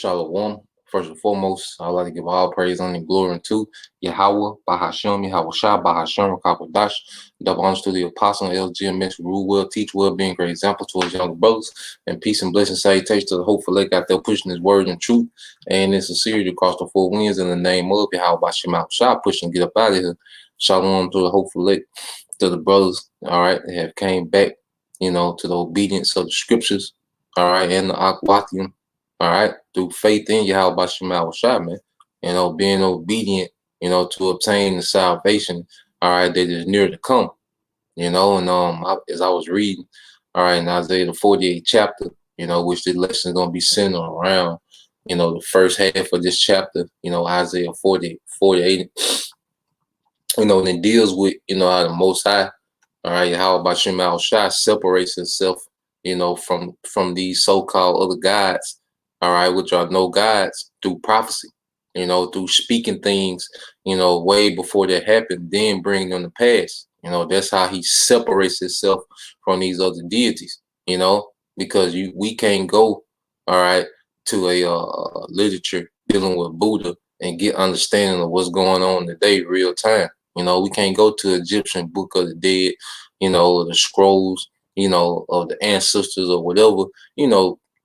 Shalom. First and foremost, I'd like to give all praise, honor, and glory unto Yahweh, Bahashem, Yahweh Shah, Bahashem, Rakapadash, double honors to the apostle and LGMS, who rule well, teach well, being a great example to his younger brothers, and peace and blessing salutation to the hopeful lake out there pushing his word and truth, and in sincerity across the four winds in the name of Yahweh, Bahashem, Yahweh Shah, pushing get up out of here. Shalom to the hopeful lake, to the brothers, all right, that have came back, to the obedience of the scriptures, all right, and the Akwathium. All right, through faith in Yahweh Bashem Shah, man, being obedient, to obtain the salvation, all right, that is near to come, and as I was reading, all right, in Isaiah the 48th chapter, which the lesson is going to be centered around, the first half of this chapter, Isaiah 48, and it deals with, how the Most High, all right, Yahweh Bashem Shah separates himself, from these so-called other gods, all right, which are no gods, through prophecy, through speaking things, way before that happened, then bring them to pass. That's how he separates himself from these other deities, because we can't go, all right, to a literature dealing with Buddha and get understanding of what's going on today, real time. We can't go to Egyptian Book of the Dead, or the scrolls, of the ancestors or whatever,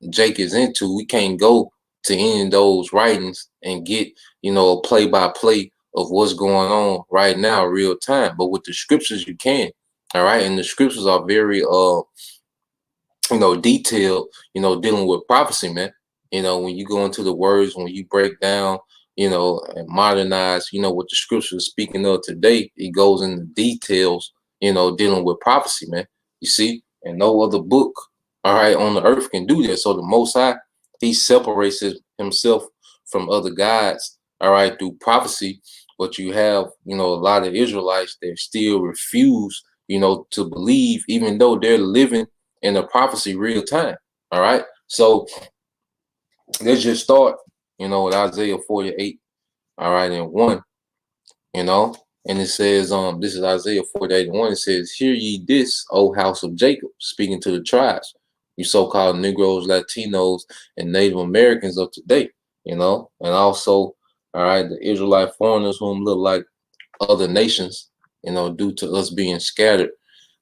Jake is into. We can't go to any of those writings and get, a play-by-play of what's going on right now, real time. But with the scriptures, you can. All right. And the scriptures are very, detailed, dealing with prophecy, man. When you go into the words, when you break down, and modernize, what the scripture is speaking of today, it goes into details, dealing with prophecy, man. You see, and no other book, all right, on the earth can do that. So the Most High, he separates himself from other gods, all right, through prophecy. But you have, a lot of Israelites that still refuse, to believe, even though they're living in the prophecy real time. All right. So let's just start, with Isaiah 48, all right, and 1, and it says, this is Isaiah 48 and 1. It says, "Hear ye this, O house of Jacob," speaking to the tribes, you so-called Negroes, Latinos, and Native Americans of today, and also, all right, the Israelite foreigners whom look like other nations, due to us being scattered,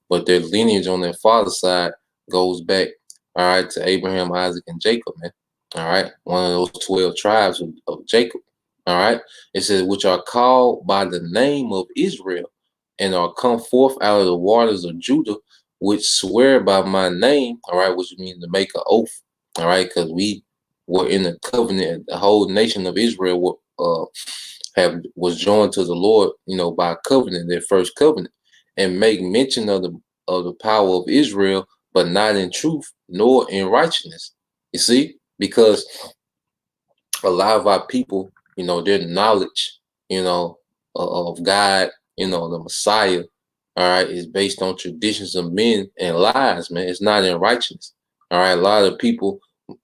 but their lineage on their father's side goes back, all right, to Abraham, Isaac, and Jacob, man. All right, one of those 12 tribes of Jacob. All right, it says, "Which are called by the name of Israel, and are come forth out of the waters of Judah, which swear by my name," all right, which means to make an oath, all right, because we were in the covenant. The whole nation of Israel was joined to the Lord, by covenant, their first covenant, and make mention of the power of Israel, but not in truth nor in righteousness. You see, because a lot of our people, their knowledge, of God, the Messiah, all right, is based on traditions of men and lies, man. It's not in righteousness. All right, a lot of people,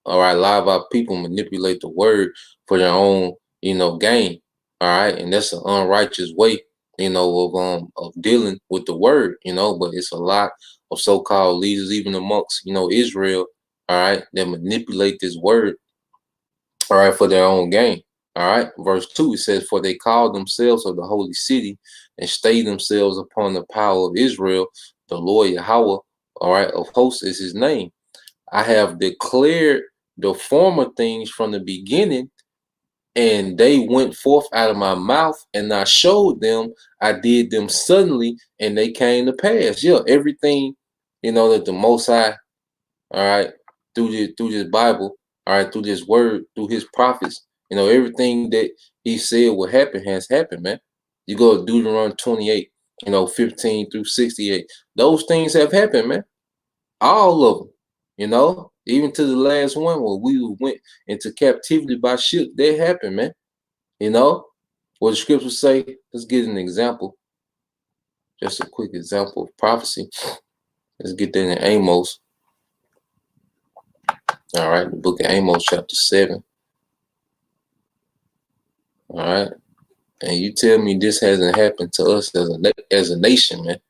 all right, a lot of our people manipulate the word for their own, gain. All right, and that's an unrighteous way, of dealing with the word, but it's a lot of so-called leaders, even amongst, Israel, all right, that manipulate this word, all right, for their own gain. All right, verse 2, it says, "For they call themselves of the holy city and stay themselves upon the power of Israel. The Lord Yahweh, all right, of hosts is his name. I have declared the former things from the beginning, and they went forth out of my mouth, and I showed them. I did them suddenly, and they came to pass." Yeah, everything, that the Most High, all right, through this Bible, all right, through this word, through his prophets, everything that he said would happen has happened, man. You go to Deuteronomy 28, 15 through 68. Those things have happened, man. All of them, even to the last one where we went into captivity by ship. That happened, man. What the scriptures say. Let's get an example. Just a quick example of prophecy. Let's get that in Amos. All right, the book of Amos, chapter 7. All right, and you tell me this hasn't happened to us as a nation, man.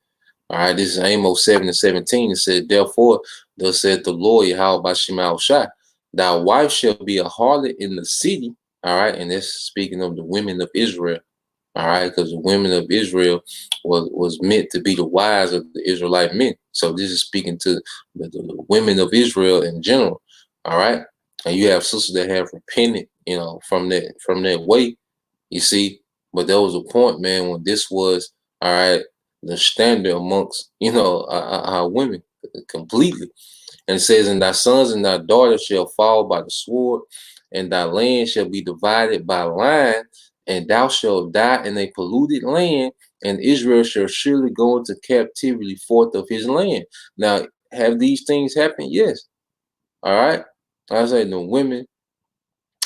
All right, this is Amos 7 and 17. It said, "Therefore, thus said the Lord, Yahweh Bashem Shai, Thy wife shall be a harlot in the city. All right, and that's speaking of the women of Israel. All right, because the women of Israel was meant to be the wives of the Israelite men. So this is speaking to the women of Israel in general. All right, and you have sisters that have repented, from that way. You see, but there was a point, man, when this was all right the standard amongst our women completely. And it says, and thy sons and thy daughters shall fall by the sword, and thy land shall be divided by line, and thou shalt die in a polluted land, and Israel shall surely go into captivity forth of his land. Now, have these things happened? Yes. All right. I say the women,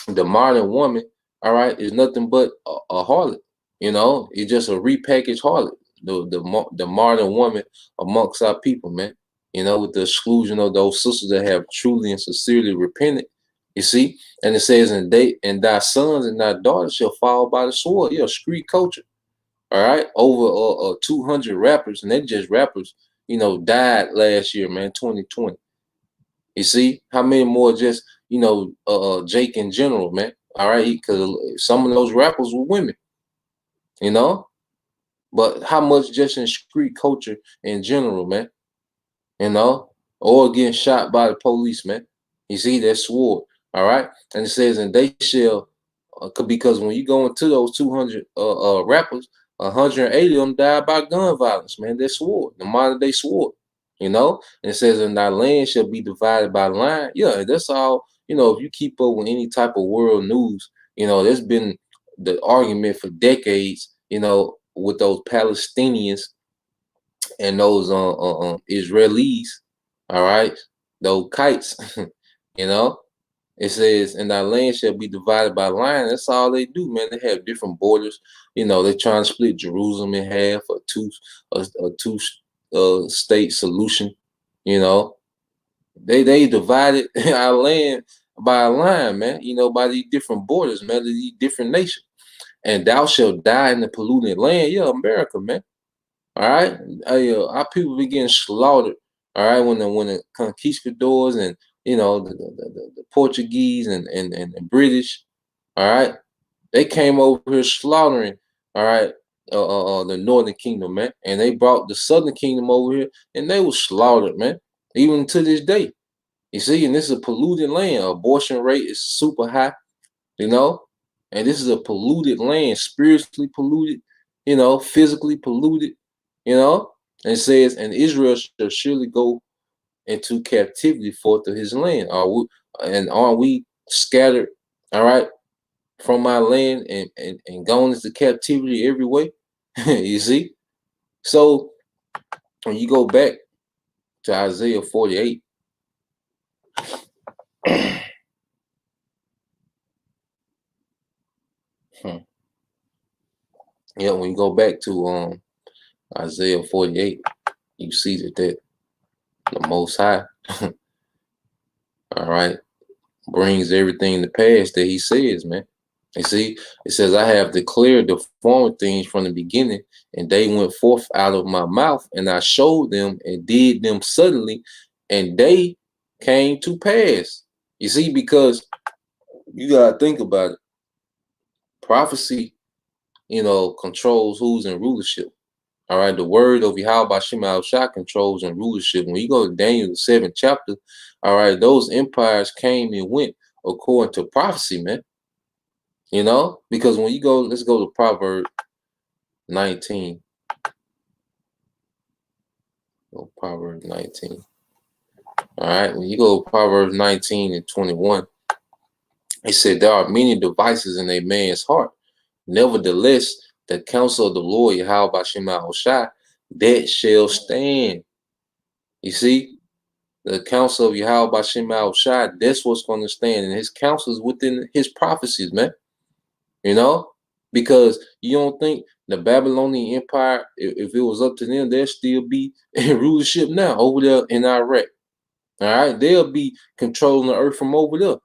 the modern woman, all right, is nothing but a harlot. It's just a repackaged harlot. The modern woman amongst our people, man. With the exclusion of those sisters that have truly and sincerely repented. You see, and it says, and thy sons and thy daughters shall fall by the sword. Yeah, street culture. All right, over 200 rappers, and they just rappers, died last year, man, 2020. You see, how many more just Jake in general, man. All right, because some of those rappers were women, you know. But how much just in street culture in general, man, or getting shot by the police, man. You see, that sword, all right? And it says, and they shall, because when you go into those 200 rappers, 180 of them died by gun violence, man. That sword, the modern day sword, And it says, and thy land shall be divided by line. Yeah, that's all. If you keep up with any type of world news, there's been the argument for decades, with those Palestinians and those Israelis, all right, those kites, you know. It says, and thy land shall be divided by line. That's all they do, man. They have different borders. They're trying to split Jerusalem in half, a two state solution. You know, they divided our land by a line, man. By these different borders, man. These different nations. And thou shalt die in the polluted land. Yeah, America, man. All right, our people be getting slaughtered. All right, when the conquistadors and the Portuguese and the British, all right, they came over here slaughtering. All right, the Northern Kingdom, man, and they brought the Southern Kingdom over here, and they were slaughtered, man, even to this day. You see, and this is a polluted land. Abortion rate is super high, you know, and this is a polluted land, spiritually polluted, physically polluted, and it says, and Israel shall surely go into captivity forth of his land. Aren't we scattered, all right, from our land and gone into captivity every way? You see? So when you go back to Isaiah 48, yeah, when you go back to Isaiah 48, you see that the Most High, all right, brings everything to pass that he says, man. You see, it says, I have declared the former things from the beginning, and they went forth out of my mouth, and I showed them and did them suddenly, and they came to pass. You see, because you got to think about it. Prophecy, controls who's in rulership. All right, the word of Yahweh Shema Shah controls and rulership. When you go to Daniel, the 7th chapter, all right, those empires came and went according to prophecy, man. Because when you go, let's go to Proverbs 19. Go Proverbs 19. All right, when you go to Proverbs 19 and 21, it said, there are many devices in a man's heart. Nevertheless, the counsel of the Lord, Yahweh Shema Hoshai, that shall stand. You see, the counsel of Yahweh Shema Hoshai, that's what's going to stand. And his counsel is within his prophecies, man. Because you don't think the Babylonian Empire, if it was up to them, they'll still be in rulership now over there in Iraq. All right, they'll be controlling the earth from over there.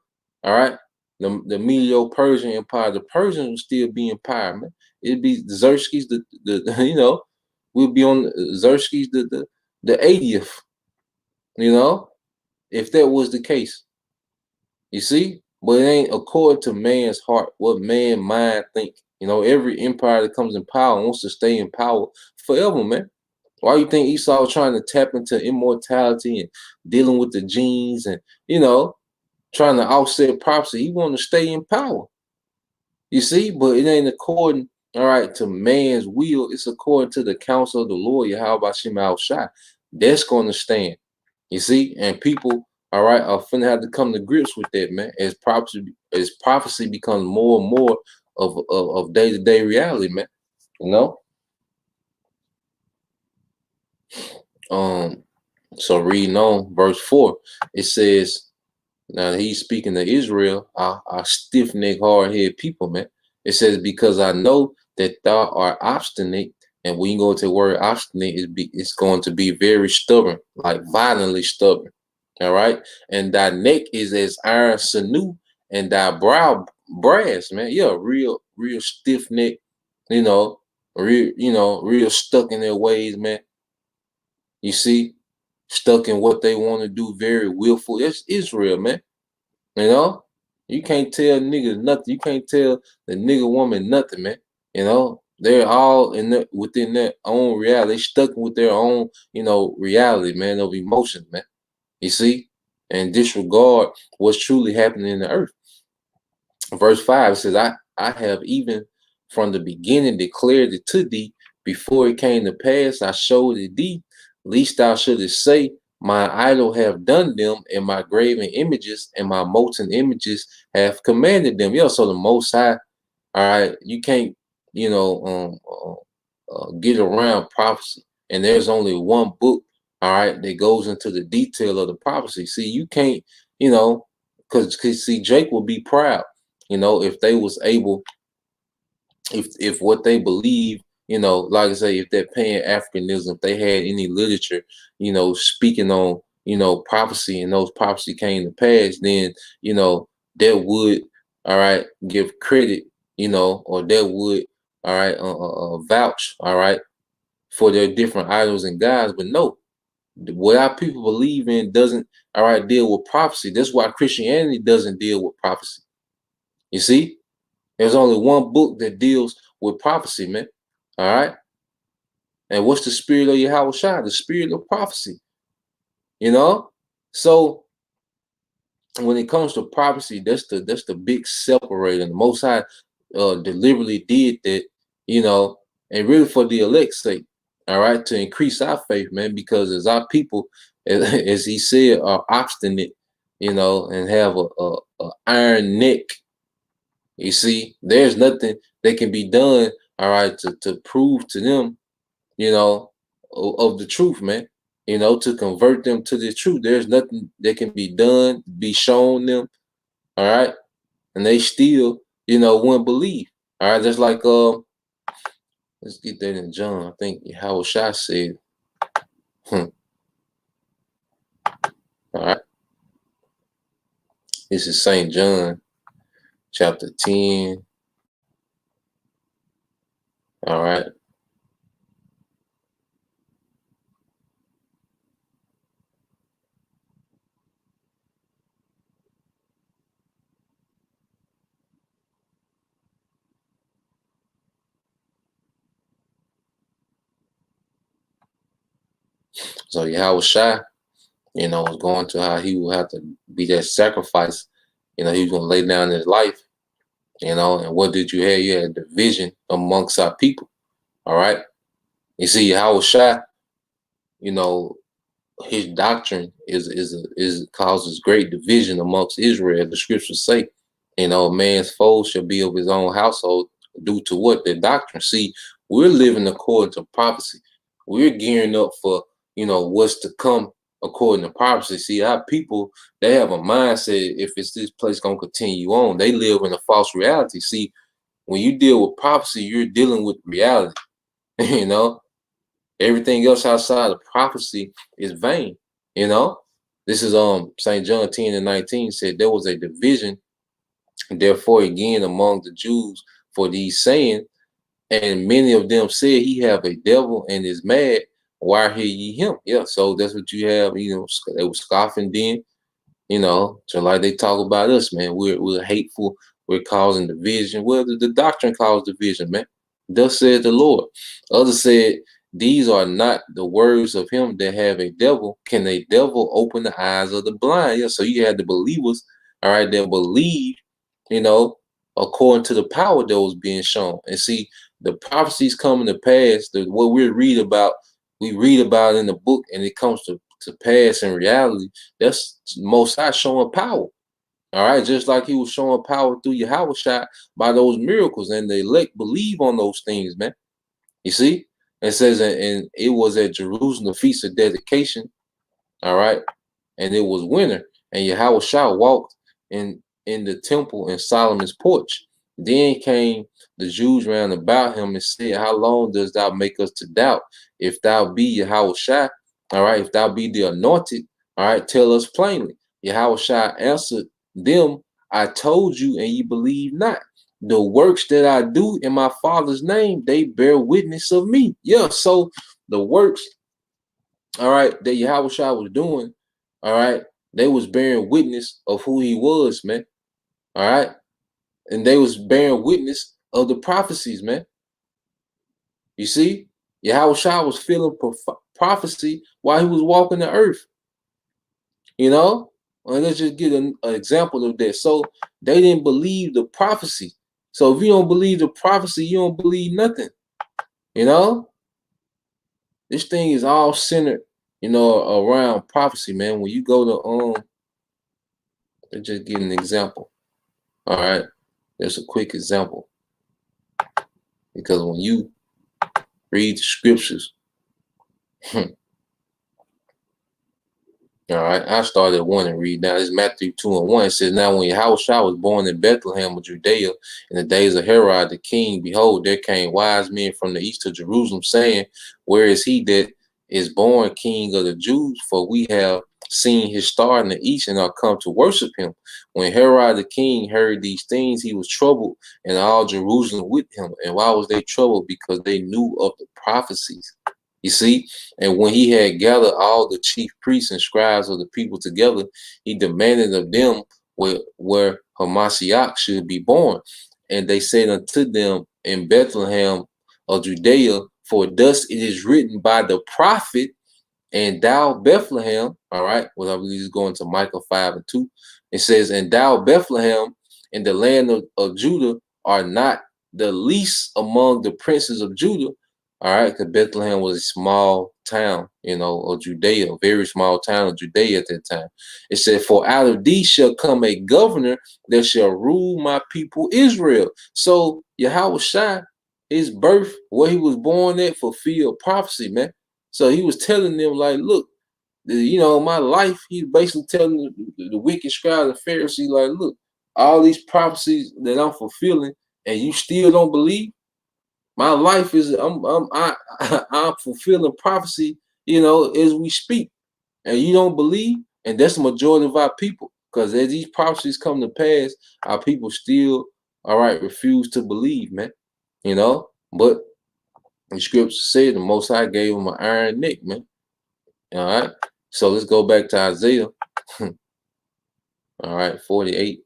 All right, the Medo-Persian Empire, the Persians will still be in power, man. It'd be Xerxes, we'll be on Xerxes the 80th, if that was the case. You see? But it ain't according to man's heart, what man mind think. You know, every empire that comes in power wants to stay in power forever, man. Why you think Esau was trying to tap into immortality and dealing with the genes and, trying to offset prophecy? He wanted to stay in power. You see? But it ain't according, all right, to man's will. It's according to the counsel of the Lord, Yahweh Shem Al Shai. That's going to stand. You see? And people, all right, are finna have to come to grips with that, man. As prophecy becomes more and more of day-to-day reality, man. You know? Um, so reading on verse 4, it says, now he's speaking to Israel, our stiff-necked, hard-headed people, man. It says, because I know that thou art obstinate, and when you go to the word obstinate, it's going to be very stubborn, like violently stubborn. All right. And thy neck is as iron sinew, and thy brow brass, man. Yeah, real stiff neck, real stuck in their ways, man. You see, stuck in what they want to do, very willful. It's Israel, man. You know, you can't tell niggas nothing. You can't tell the nigga woman nothing, man. You know, they're all within their own reality. They stuck with their own, reality, man, of emotions, man. You see, and disregard what's truly happening in the earth. Verse 5 says, I have even from the beginning declared it to thee before it came to pass. I showed it thee, least thou shouldest say, my idol have done them, and my graven images and my molten images have commanded them. Yeah, so the Most High, all right, you can't, get around prophecy. And there's only one book, all right, that goes into the detail of the prophecy. See, you can't, because see, Jake will be proud, if they was able, if what they believe, like I say, if they're Pan Africanism, if they had any literature, speaking on, prophecy, and those prophecy came to pass, then, that would, all right, give credit, or that would, all right, vouch, all right, for their different idols and gods. But no, what our people believe in doesn't, all right, deal with prophecy. That's why Christianity doesn't deal with prophecy. You see, there's only one book that deals with prophecy, man. All right. And what's the spirit of Yahweh Shai? The spirit of prophecy. So when it comes to prophecy, that's the big separator. The Most High deliberately did that, and really for the elect's sake, all right, to increase our faith, man, because as our people, as he said, are obstinate, and have a iron neck. You see, there's nothing that can be done, all right, to prove to them, of the truth, man. To convert them to the truth. There's nothing that can be done, be shown them, all right, and they still, wouldn't believe. All right, just like let's get that in John. I think Howard Shah said, all right, this is St. John, chapter 10. All right. So Yahweh Shai, was going to how he would have to be that sacrifice. He was going to lay down his life, and what did you have? You had division amongst our people. All right. You see, Yahweh Shai, his doctrine is causes great division amongst Israel. The scriptures say, man's foe shall be of his own household due to what? The doctrine. See, we're living according to prophecy. We're gearing up for, what's to come according to prophecy. See, our people, they have a mindset, if it's this place gonna continue on, they live in a false reality. See, when you deal with prophecy, you're dealing with reality. Everything else outside of prophecy is vain. This is St. John 10:19 said there was a division, therefore again among the Jews for these saying, and many of them said he have a devil and is mad. Why hear ye him? Yeah, so that's what you have. They were scoffing then, You know, so like they talk about us, man. We're hateful. We're causing division. Well, the doctrine caused division, man. Thus said the Lord. Others said, these are not the words of him that have a devil. Can a devil open the eyes of the blind? Yeah, so you had the believers, all right, that believe, you know, according to the power that was being shown. And see, the prophecies coming to pass, what we read about in the book, and it comes to pass in reality. That's Most High showing power. All right, just like he was showing power through Yahweh shot by those miracles, and the elect believe on those things, man. You see, it says, and it was at Jerusalem, the feast of dedication. All right, and it was winter, and Yahweh Shah walked in the temple in Solomon's porch. Then came the Jews round about him and said, how long dost thou make us to doubt? If thou be Yahweh Shah, all right, if thou be the anointed, all right, tell us plainly. Yahweh Shah answered them, I told you, and ye believe not. The works that I do in my Father's name, they bear witness of me. Yeah, so the works, all right, that Yahweh Shah was doing, all right, they was bearing witness of who he was, man. All right. And they was bearing witness of the prophecies, man. You see, Yahweh Shah was feeling prophecy while he was walking the earth. You know, well, let's just get an example of that. So they didn't believe the prophecy. So if you don't believe the prophecy, you don't believe nothing. You know, this thing is all centered, you know, around prophecy, man. When you go to let's just get an example. All right, there's a quick example, because when you read the scriptures, all right, I started at 1 and read now. This is Matthew 2 and 1. It says, now when Yahushua was born in Bethlehem of Judea in the days of Herod the king, behold, there came wise men from the east to Jerusalem, saying, where is he that is born king of the Jews? For we have seen his star in the east and are come to worship him. When Herod the king heard these things, he was troubled, and all Jerusalem with him. And why was they troubled? Because they knew of the prophecies. You see, and when he had gathered all the chief priests and scribes of the people together, he demanded of them where Hamashiach should be born. And they said unto them, in Bethlehem of Judea, for thus it is written by the prophet, and thou Bethlehem, all right, well, I believe it's going to Micah 5 and 2. It says, and thou Bethlehem in the land of Judah are not the least among the princes of Judah. All right, because Bethlehem was a small town, you know, of Judea, a very small town of Judea at that time. It said, for out of thee shall come a governor that shall rule my people Israel. So Yahweh Shai, his birth, where he was born at, fulfilled prophecy, man. So he was telling them, like, look, you know, my life, he's basically telling the wicked scribes and Pharisees, like, look, all these prophecies that I'm fulfilling, and you still don't believe. My life is I'm fulfilling prophecy, you know, as we speak, and you don't believe, and that's the majority of our people. Because as these prophecies come to pass, our people still, all right, refuse to believe, man. You know, but the scripture said the Most High gave him an iron neck, man. All right, so let's go back to Isaiah. All right, 48.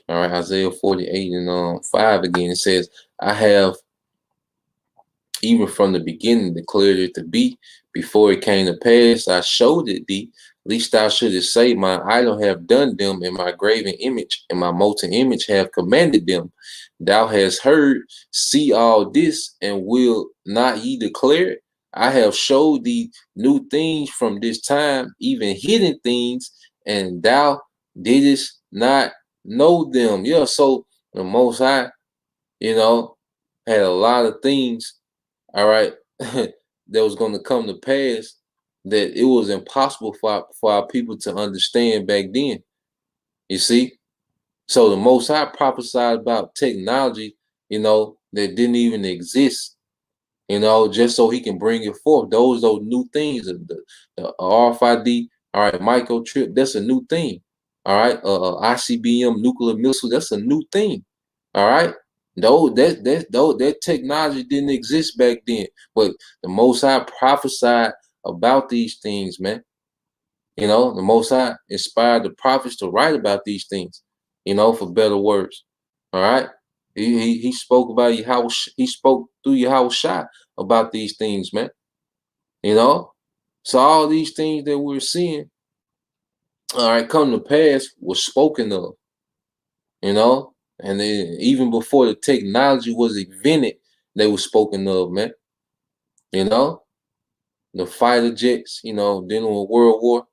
All right, Isaiah 48 and 5 again. It says, I have even from the beginning declared it to be. Before it came to pass, I showed it thee, least thou shouldest say, my idol have done them, and my graven image and my molten image have commanded them. Thou hast heard, see all this, and will not ye declare it? I have showed thee new things from this time, even hidden things, and thou didst not know them. Yeah, so the Most High, you know, had a lot of things, all right, that was going to come to pass that it was impossible for our people to understand back then. You see? So the Most High prophesied about technology, you know, that didn't even exist, you know, just so he can bring it forth. Those new things, the RFID, all right, microchip, that's a new thing. All right, ICBM nuclear missile, that's a new thing. All right. That technology didn't exist back then, but the Most High prophesied about these things, man. You know, the Most High inspired the prophets to write about these things, you know, for better words. All right. He spoke about how he spoke through Yahweh Shai about these things, man. You know? So all these things that we're seeing, all right, come to pass was spoken of, you know, and then even before the technology was invented, they were spoken of, man. You know, the fighter jets, you know, dealing with World War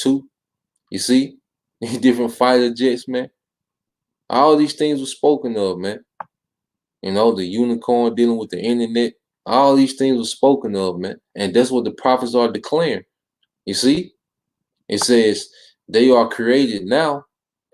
II. You see, different fighter jets, man. All these things were spoken of, man. You know, the unicorn dealing with the internet. All these things were spoken of, man. And that's what the prophets are declaring. You see, it says they are created now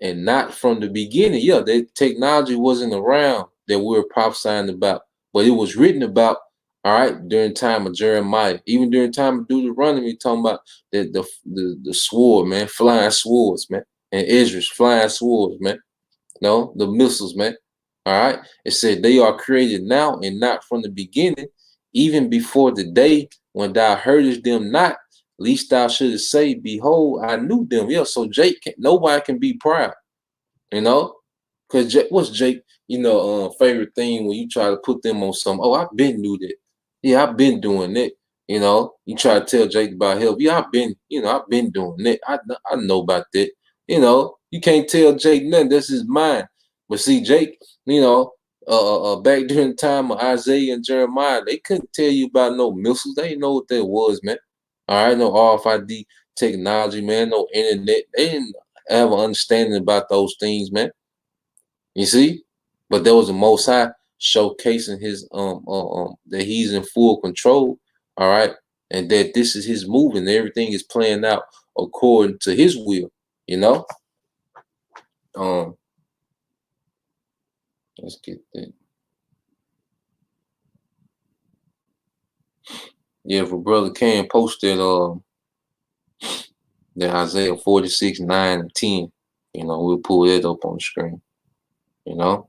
and not from the beginning. Yeah, that technology wasn't around that we were prophesying about, but it was written about, all right, during time of Jeremiah, even during time of Deuteronomy, talking about the sword, man, flying swords, man, and Israel's flying swords, man. No, the missiles, man. All right. It said they are created now and not from the beginning, even before the day when thou heardest them not, least thou shouldest say, behold, I knew them. Yeah, so nobody can be proud, you know? Because what's Jake, favorite thing when you try to put them on some, oh, I've been knew that. Yeah, I've been doing it. You know, you try to tell Jake about help. Yeah, I've been doing it. I know about that. You know, you can't tell Jake nothing. That's his mind. But see, Jake, back during the time of Isaiah and Jeremiah, they couldn't tell you about no missiles. They didn't know what that was, man. All right, no RFID technology, man, no internet. They didn't have an understanding about those things, man. You see, but there was a Most High showcasing his that he's in full control. All right, and that this is his move and everything is playing out according to his will. You know, um, let's get that. Yeah, for brother Cam posted that Isaiah 46, 9 and 10. You know, we'll pull that up on the screen. You know.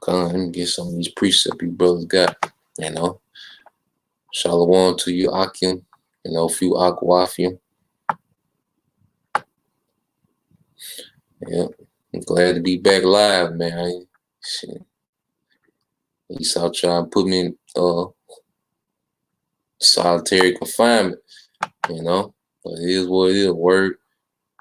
Come on, let me get some of these precepts you brothers got. You know. Shalom to you, Akim. You know, a few Akwafim. Yeah. I'm glad to be back live, man. Shit. Esau trying to put me in solitary confinement, you know. But it is what it is. Word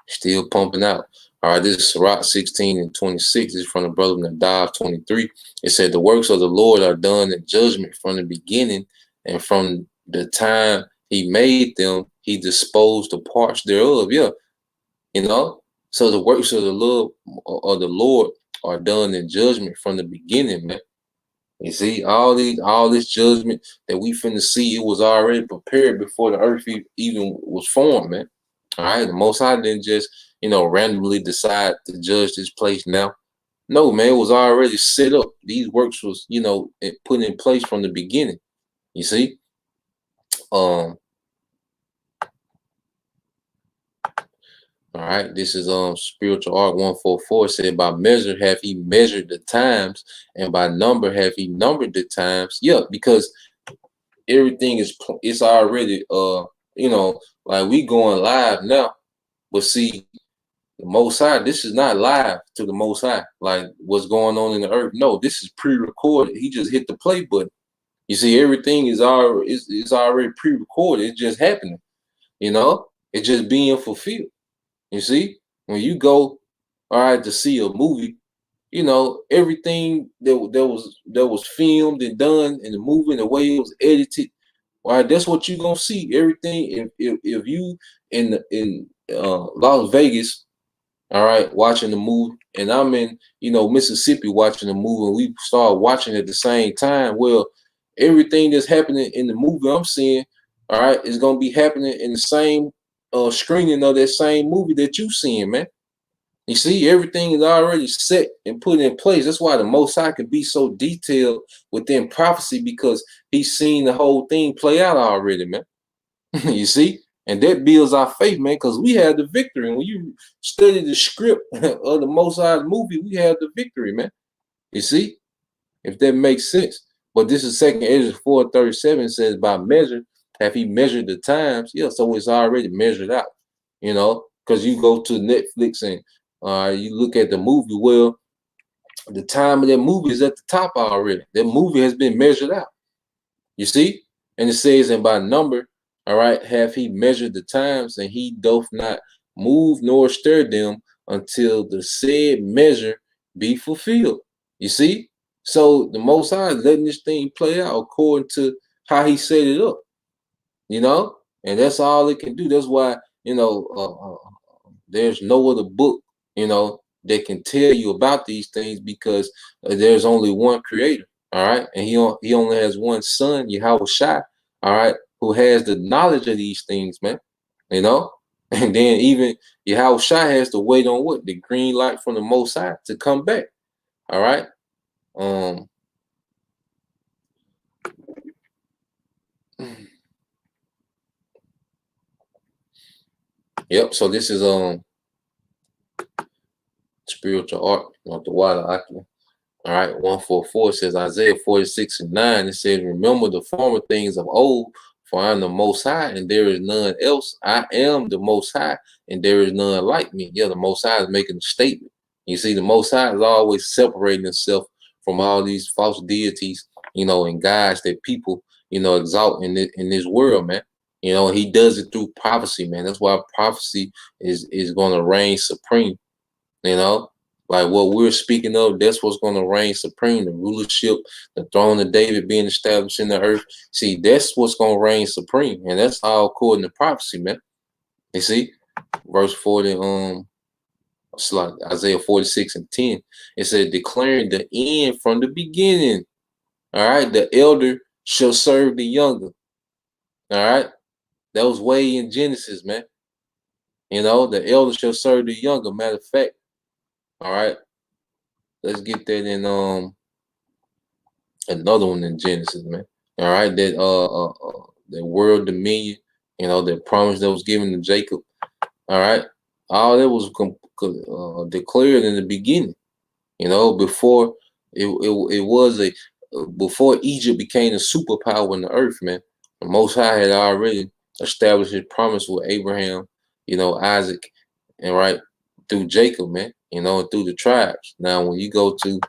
still pumping out. All right, this is Sirach 16 and 26. This is from the brother Nadav 23. It said, the works of the Lord are done in judgment from the beginning, and from the time he made them, he disposed the parts thereof. Yeah, you know. So the works of the Lord are done in judgment from the beginning, man. You see, all this judgment that we finna see, it was already prepared before the earth even was formed, man. All right, the Most High didn't just, randomly decide to judge this place now. No, man, it was already set up. These works was, put in place from the beginning. You see, all right, this is Spiritual Art 144. Said, by measure have he measured the times, and by number have he numbered the times. Yeah, because everything it's already like we going live now. But see, the Most High, this is not live to the Most High, like what's going on in the earth. No, this is pre-recorded. He just hit the play button. You see, everything is already pre-recorded. It's just happening. You know, it's just being fulfilled. You see, when you go, all right, to see a movie, everything that was filmed and done in the movie and the way it was edited. All right, that's what you're gonna see. Everything. If you in Las Vegas, all right, watching the movie, and I'm in Mississippi watching the movie, and we start watching at the same time. Well, everything that's happening in the movie I'm seeing, all right, is gonna be happening in the same screening of that same movie that you seeing, man. You see, everything is already set and put in place. That's why the Most High can be so detailed within prophecy, because he's seen the whole thing play out already, man. You see, And that builds our faith, man, because we had the victory. And when you study the script of the Most High's movie, we had the victory, man. You see, if that makes sense. But this is second Ezra 4:37 says, by measure, have he measured the times? Yeah, so it's already measured out, you know, because you go to Netflix and you look at the movie. Well, the time of that movie is at the top already. That movie has been measured out. You see? And it says, and by number, all right, have he measured the times, and he doth not move nor stir them until the said measure be fulfilled. You see? So the Most High is letting this thing play out according to how he set it up, you know? And that's all it can do. That's why, you know, there's no other book, you know, that can tell you about these things, because there's only one creator, all right? And he only has one son, Yahweh Shai, all right, who has the knowledge of these things, man, you know? And then even Yahweh Shai has to wait on what? The green light from the Most High to come back, all right? Yep, so this is spiritual art of the water. All right, 144 says, Isaiah 46:9. It says, remember the former things of old, for I am the Most High, and there is none else. I am the Most High, and there is none like me. Yeah, the Most High is making a statement. You see, the Most High is always separating himself from all these false deities, you know, and gods that people, you know, exalt in this world, man. You know, he does it through prophecy, man. That's why prophecy is going to reign supreme, you know. Like what we're speaking of, that's what's going to reign supreme. The rulership, the throne of David being established in the earth. See, that's what's going to reign supreme. And that's all according to prophecy, man. You see, verse 40, it's like Isaiah 46:10. It said, declaring the end from the beginning. All right, the elder shall serve the younger. All right, that was way in Genesis, man. You know, the elder shall serve the younger. Matter of fact, all right, let's get that in another one in Genesis, man. All right, that world dominion, you know, that promise that was given to Jacob. All right, all that was declared in the beginning. You know, before it was a before Egypt became a superpower in the earth, man. The Most High had already established his promise with Abraham, you know, Isaac, and right through Jacob, man. You know, and through the tribes. Now, when you go to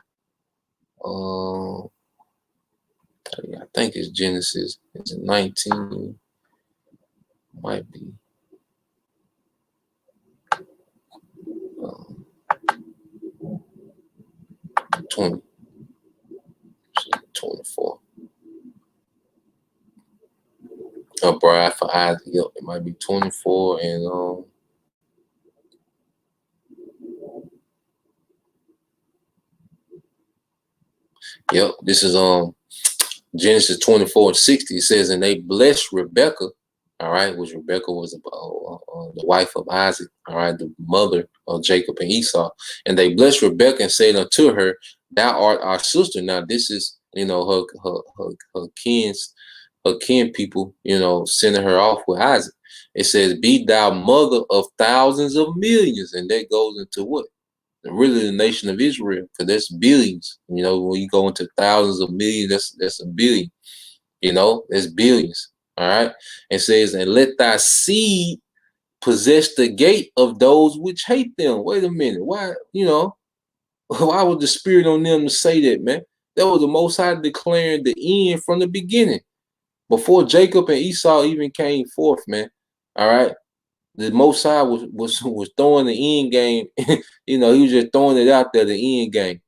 I think it's Genesis. It's 19. Might be 20. 24. A bride for Isaac. Yep, it might be 24 and yep, this is Genesis 24:60. It says, and they blessed Rebekah, all right, which Rebekah was the wife of Isaac, all right, the mother of Jacob and Esau. And they blessed Rebekah and said unto her, thou art our sister. Now, this is, you know, her kin people, you know, sending her off with Isaac. It says, be thou mother of thousands of millions. And that goes into what? Really the nation of Israel, because that's billions. You know, when you go into thousands of millions, that's a billion. You know, that's billions. All right. It says, and let thy seed possess the gate of those which hate them. Wait a minute. Why, you know, why would the spirit on them to say that, man? That was the Most High declaring the end from the beginning. Before Jacob and Esau even came forth, man. All right. The Most High was throwing the end game. You know, he was just throwing it out there, the end game.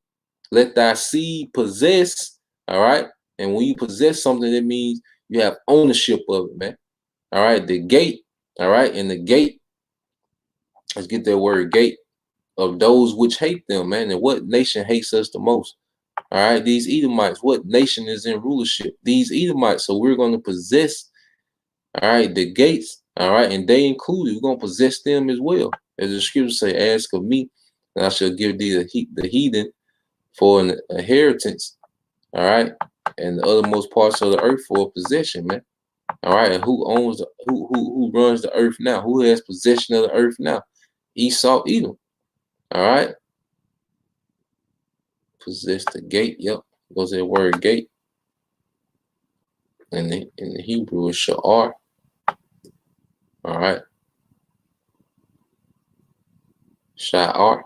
Let thy seed possess, all right? And when you possess something, that means you have ownership of it, man. All right, the gate, all right? And the gate, let's get that word gate, of those which hate them, man. And what nation hates us the most? All right, these Edomites. What nation is in rulership? These Edomites. So we're going to possess, all right, the gates, all right, and they included. We're going to possess them as well. As the scriptures say, ask of me, and I shall give thee the heathen for an inheritance, all right, and the othermost parts of the earth for a possession, man. All right, and who owns who runs the earth now? Who has possession of the earth now? Esau, Edom. All right, possess the gate. Yep, goes that word gate. And in the Hebrew is sha'ar. All right, sha'ar.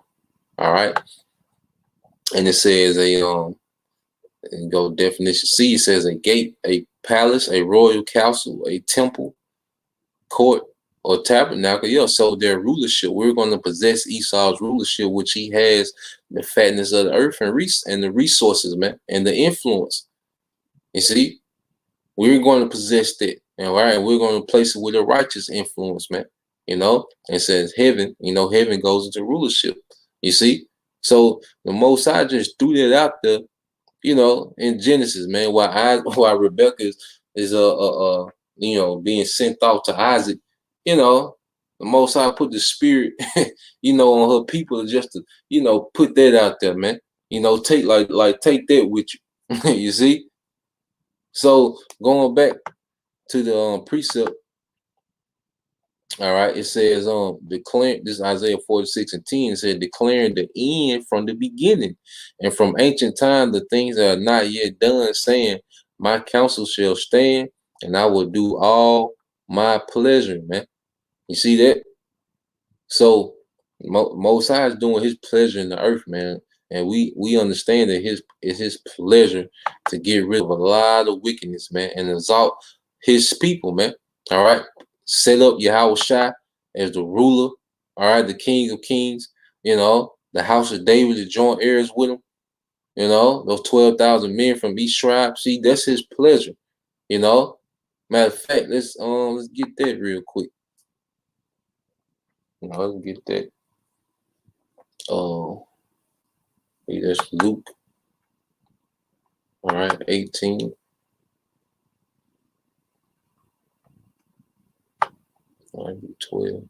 All right, and it says and go definition C. It says a gate, a palace, a royal castle, a temple, court, or tabernacle. Yeah, so their rulership, we're going to possess Esau's rulership, which he has the fatness of the earth and the resources, man, and the influence. You see, we're going to possess that, and right, we're going to place it with a righteous influence, man. You know, it says heaven. You know, heaven goes into rulership. You see, so the Most High just threw that out there. You know, in Genesis, man, while Rebecca is you know, being sent off to Isaac, you know, the Most High put the spirit, you know, on her people just to, you know, put that out there, man. You know, take take that with you. You see? So going back to the precept, all right, it says declaring this Isaiah 46:10. It said declaring the end from the beginning and from ancient time the things that are not yet done, saying, my counsel shall stand and I will do all my pleasure, man. You see that? So Most High is doing his pleasure in the earth, man. And we understand that it's his pleasure to get rid of a lot of wickedness, man, and exalt his people, man. All right. Set up Yahweh Shai as the ruler, all right, the King of Kings, you know, the house of David, the joint heirs with him, you know, those 12,000 men from each tribe. See, that's his pleasure, you know. Matter of fact, let's get that real quick. You know, let's get that. Oh, that's Luke. All right, 18. All right, 12.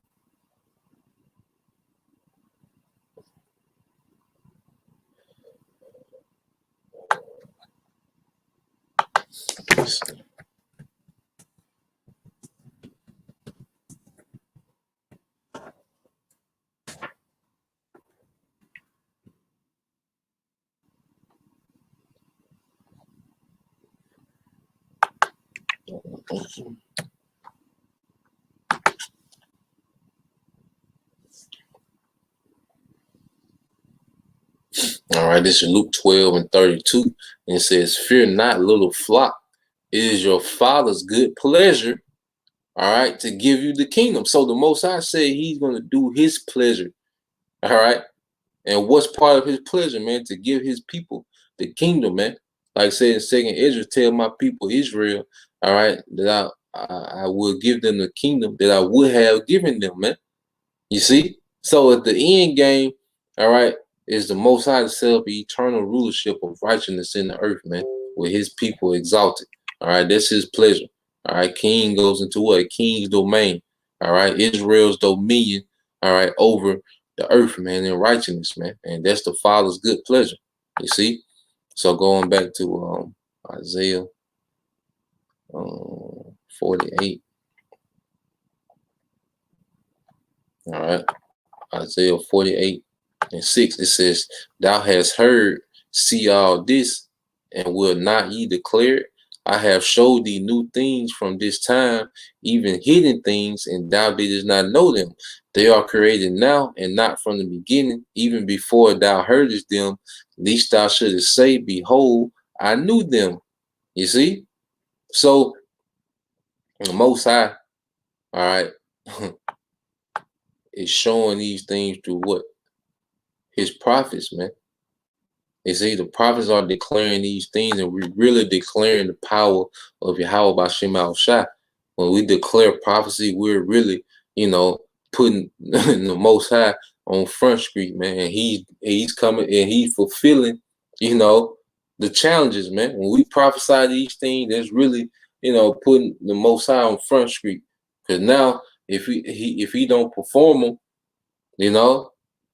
All right, this is Luke 12:32. And it says, fear not, little flock. It is your father's good pleasure, all right, to give you the kingdom. So the Most High said he's going to do his pleasure, all right? And what's part of his pleasure, man? To give his people the kingdom, man. Like I said in Second Ezra, tell my people Israel, all right, that I will give them the kingdom that I would have given them, man. You see? So at the end game, all right, is the Most High to set up eternal rulership of righteousness in the earth, man, with his people exalted. All right, that's his pleasure. All right, king goes into what? A king's domain. All right, Israel's dominion, all right, over the earth, man, in righteousness, man. And that's the Father's good pleasure. You see? So going back to Isaiah 48. All right. Isaiah 48:6, it says, thou hast heard, see all this, and will not ye declare it? I have showed thee new things from this time, even hidden things, and thou didst not know them. They are created now and not from the beginning, even before thou heardest them, lest thou shouldest say, behold, I knew them. You see? So the Most High, all right, is showing these things through what? His prophets, man. You see, the prophets are declaring these things, and we're really declaring the power of Yahweh B'Shem Al Shai. When we declare prophecy, we're really, you know, putting the Most High on Front Street, man. And he's coming and he's fulfilling, you know, the challenges, man. When we prophesy these things, that's really, you know, putting the Most High on Front Street. Because now, if he don't perform them, you know,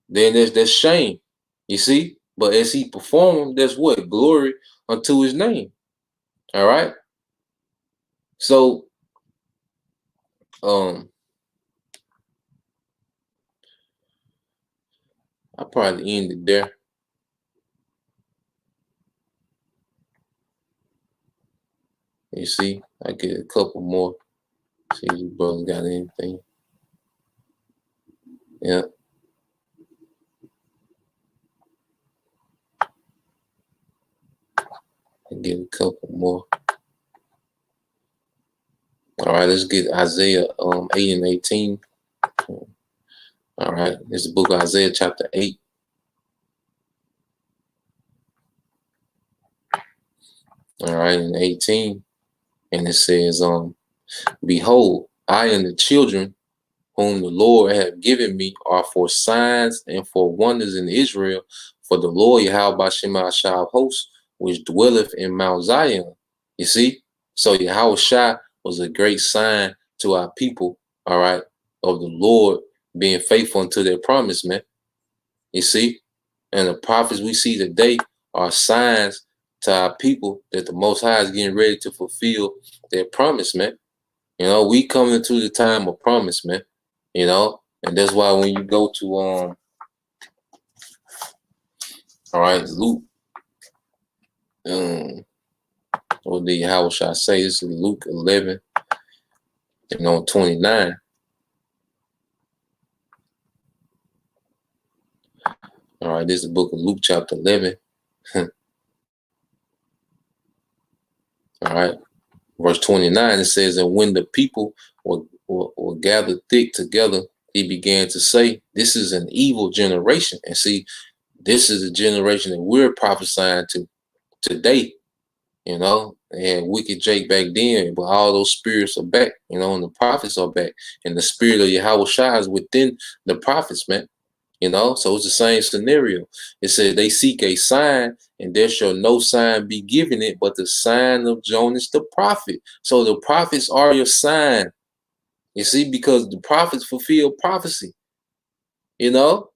then there's shame. You see? But as he performed, that's what? Glory unto his name. All right. So I probably end it there. You see, I get a couple more. See if you brothers got anything. Yeah. I get a couple more. All right, let's get Isaiah 8 and 18. All right, this is the book of Isaiah chapter 8. All right, and 18. And it says, behold, I and the children whom the Lord hath given me are for signs and for wonders in Israel, for the Lord Yahweh Bashim Shah of hosts, which dwelleth in Mount Zion. You see? So Yahweh Shah was a great sign to our people, all right, of the Lord being faithful unto their promise, man. You see? And the prophets we see today are signs to our people that the Most High is getting ready to fulfill their promise, man. You know, we coming to the time of promise, man. You know, and that's why when you go to all right, Luke, how should I say? This is Luke 11 and 29. All right, this is the book of Luke chapter 11. All right, verse 29, it says, and when the people were gathered thick together, he began to say, this is an evil generation. And see, this is a generation that we're prophesying to today. You know, and wicked Jake back then, but all those spirits are back, you know, and the prophets are back, and the spirit of Yahweh Shai is within the prophets, man. You know, so it's the same scenario. It says they seek a sign, and there shall no sign be given it, but the sign of Jonas the prophet. So the prophets are your sign. You see, because the prophets fulfill prophecy. You know,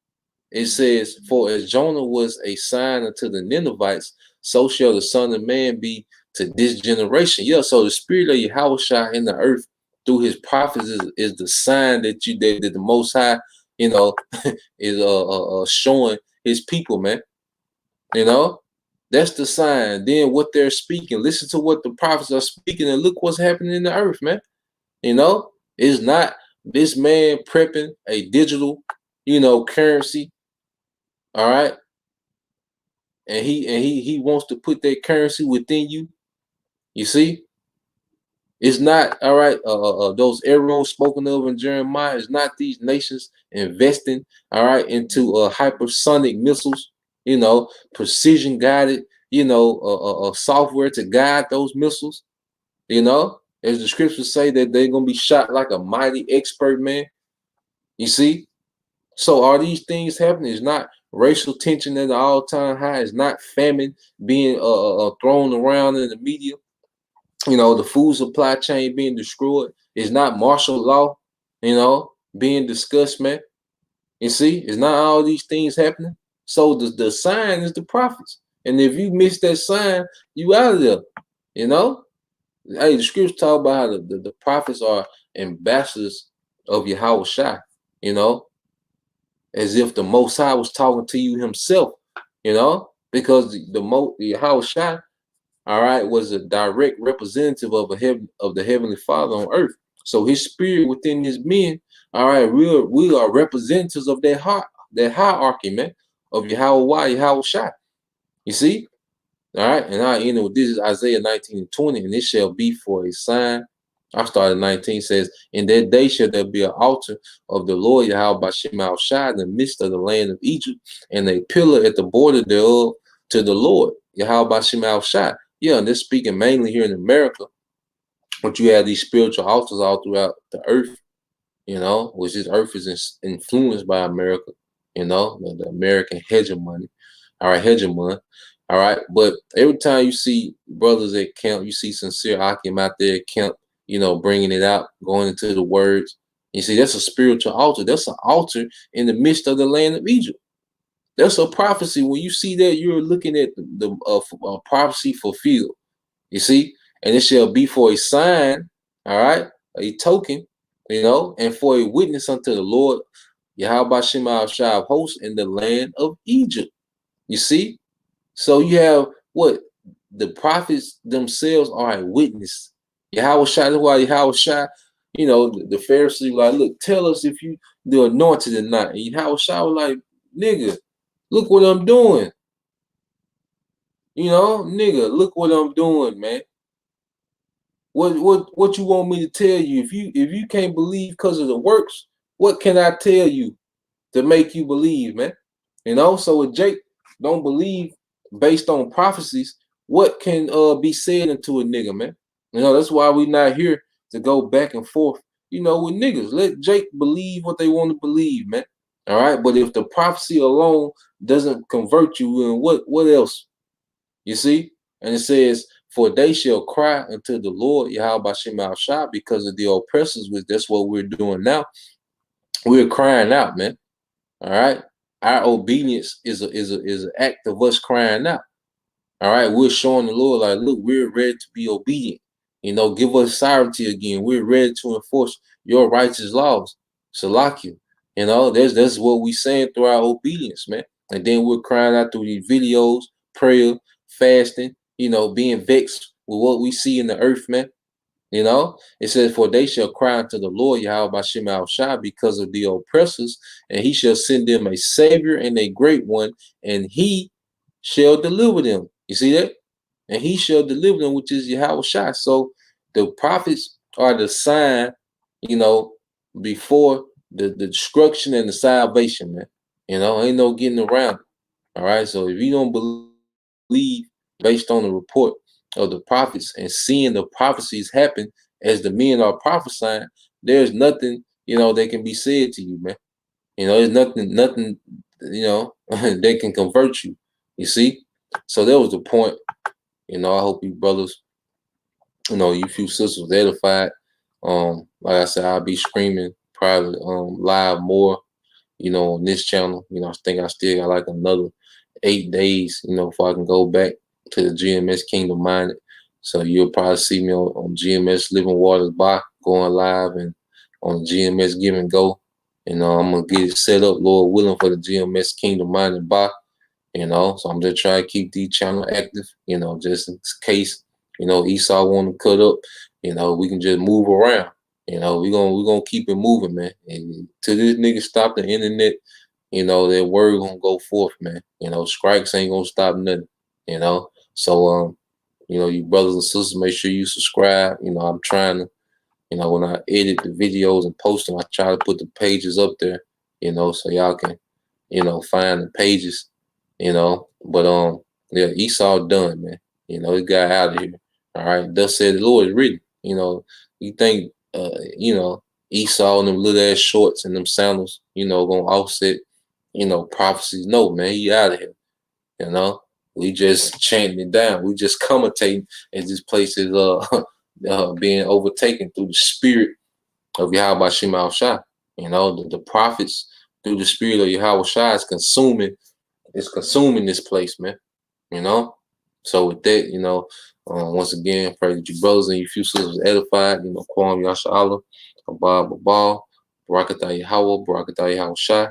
it says, for as Jonah was a sign unto the Ninevites, so shall the Son of Man be to this generation. Yeah, so the spirit of Yahushua in the earth through his prophets is the sign that that the Most High, you know, is showing his people, man. You know, that's the sign. Then what they're speaking, listen to what the prophets are speaking, and look what's happening in the earth, man. You know, it's not this man prepping a digital, you know, currency. All right. And he wants to put that currency within you. You see, it's not all right. Those arrows spoken of in Jeremiah is not these nations investing all right into hypersonic missiles. You know, precision guided. You know, software to guide those missiles. You know, as the scriptures say that they're gonna be shot like a mighty expert man. You see, so are these things happening? It's not racial tension at an all-time high. It's not famine being thrown around in the media. You know, the food supply chain being destroyed. It's not martial law, you know, being discussed, man. You see, it's not all these things happening. So the sign is the prophets. And if you miss that sign, you out of there, you know? Hey, the scriptures talk about how the prophets are ambassadors of Yahweh Shai, you know? As if the Most High was talking to you himself, you know, because the Yahweh Shai, all right, was a direct representative of the Heavenly Father on earth. So his spirit within his men, all right, we are representatives of that hierarchy, man, of Yahweh Shai. You see? All right, and I end with this is Isaiah 19 and 20, and it shall be for a sign. I started 19 says, in that day shall there be an altar of the Lord Yahweh Bashim Shai in the midst of the land of Egypt, and a pillar at the border thereof to the Lord Yahweh Bashim Shai. Yeah, and they're speaking mainly here in America, but you have these spiritual altars all throughout the earth, you know, which this earth is influenced by America, you know, the American hegemony. All right, hegemon. All right, but every time you see brothers at camp, you see sincere Akim out there at camp, you know, bringing it out, going into the words. You see, that's a spiritual altar. That's an altar in the midst of the land of Egypt. That's a prophecy. When you see that, you're looking at the prophecy fulfilled. You see, and it shall be for a sign, all right, a token, and for a witness unto the Lord, Yahweh Shema Shai of hosts in the land of Egypt. You see? So you have what? The prophets themselves are a witness. Yahweh Shai, that's why Yahweh Shai, the Pharisees like, look, tell us if you the anointed or not. And Yahweh Shai was like, nigga, look what I'm doing. Nigga, look what I'm doing, man. What you want me to tell you? If you can't believe because of the works, what can I tell you to make you believe, man? So if Jake don't believe based on prophecies, what can be said into a nigga, man? That's why we not here to go back and forth, with niggas. Let Jake believe what they want to believe, man. All right. But if the prophecy alone doesn't convert you, then what else? You see? And it says, for they shall cry unto the Lord Yahweh Shema Shai because of the oppressors, which that's what we're doing now. We're crying out, man. All right. Our obedience is an act of us crying out. All right. We're showing the Lord, like, look, we're ready to be obedient. Give us sovereignty again. We're ready to enforce your righteous laws. Salakia. That's what we're saying through our obedience, man. And then we're crying out through these videos, prayer, fasting, being vexed with what we see in the earth, man. It says, for they shall cry unto the Lord Yahweh Shema Shai because of the oppressors, and he shall send them a savior and a great one, and he shall deliver them. You see that? And he shall deliver them, which is Yahweh Shai. So the prophets are the sign, before the destruction and the salvation, man. Ain't no getting around it. All right. So if you don't believe based on the report of the prophets and seeing the prophecies happen as the men are prophesying, there's nothing, that can be said to you, man. There's nothing, they can convert you. You see? So that was the point. I hope you brothers, you few sisters was edified. Like I said, I'll be streaming probably live more, on this channel. I think I still got like another 8 days, before I can go back to the GMS Kingdom Minded. So you'll probably see me on GMS Living Waters Bar going live and on GMS Give and Go. I'm gonna get it set up, Lord willing, for the GMS Kingdom Minded Bar. So I'm just trying to keep the channel active, just in case, Esau want to cut up, we can just move around. We're gonna keep it moving, man. And till this nigga stop the internet, that word gonna go forth, man. Strikes ain't gonna stop nothing, So you brothers and sisters, make sure you subscribe. I'm trying to, when I edit the videos and post them, I try to put the pages up there, so y'all can, find the pages, But yeah, Esau done, man. He got out of here. All right. Thus said the Lord is written. You think Esau and them little ass shorts and them sandals, gonna offset, prophecies. No, man, he out of here. We just chanting it down. We just commentating as this place is being overtaken through the spirit of Yahweh Shema Shai. The prophets through the spirit of Yahweh Shai is consuming this place, man. So with that, once again, pray that you brothers and your few sisters edified, Kwam Yasha'Allah, Abba Babal, Barakatah Yahweh, Barakatah Yahweh Shai,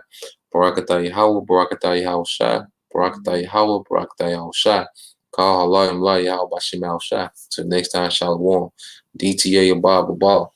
Barakatah Yahweh, Barakatah Yahweh Shai, Barakatah Yahweh, Barakatah Yahweh Shai. Call Allah and Yahweh Bashim Al Shai. Till next time, Shalom. DTA Abba Babal.